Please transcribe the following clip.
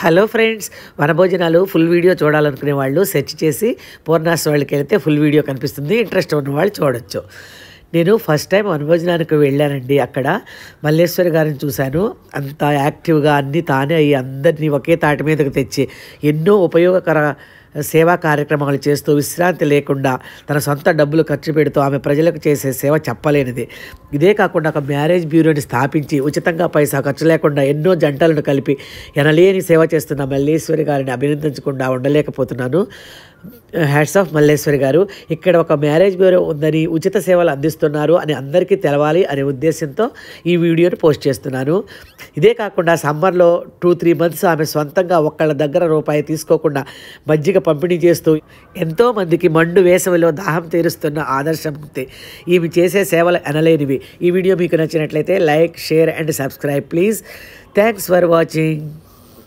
Hello friends, వనభోజనాలు full video చూడాలనుకునే వాళ్ళు search చేసి పూర్ణాస్ వాళ్ళకి వెళ్తే ఫుల్ వీడియో కనిపిస్తుంది. ఇంట్రెస్ట్ ఉన్న వాళ్ళు చూడొచ్చు. నేను ఫస్ట్ టైం వనభోజనానికి వెళ్ళానండి. అక్కడ మల్లేశ్వరి గారిని చూశాను. అంత యాక్టివ్గా అన్నీ తానే అయ్యి అందరినీ ఒకే తాటి మీదకి తెచ్చి ఎన్నో ఉపయోగకర సేవా కార్యక్రమాలు చేస్తూ విశ్రాంతి లేకుండా తన సొంత డబ్బులు ఖర్చు పెడుతూ ఆమె ప్రజలకు చేసే సేవ చెప్పలేనిది. ఇదే కాకుండా ఒక మ్యారేజ్ బ్యూరోని స్థాపించి ఉచితంగా పైసా ఖర్చు లేకుండా ఎన్నో జంటలను కలిపి ఎనలేని సేవ చేస్తున్న మల్లేశ్వరి గారిని అభినందించకుండా ఉండలేకపోతున్నాను. హ్యాట్స్ ఆఫ్ మల్లేశ్వరి గారు. ఇక్కడ ఒక మ్యారేజ్ బ్యూరో ఉందని, ఉచిత సేవలు అందిస్తున్నారు అని అందరికీ తెలవాలి అనే ఉద్దేశంతో ఈ వీడియోని పోస్ట్ చేస్తున్నాను. ఇదే కాకుండా సమ్మర్లో 2-3 మంత్స్ ఆమె సొంతంగా ఒక్కళ్ళ దగ్గర రూపాయి తీసుకోకుండా మజ్జిగ పంపిణీ చేస్తూ ఎంతోమందికి మండు వేసవిలో దాహం తీరుస్తున్న ఆదర్శమూర్తి. ఈమె చేసే సేవలు ఎనలేనివి. ఈ వీడియో మీకు నచ్చినట్లయితే like, share and subscribe please. Thanks for watching.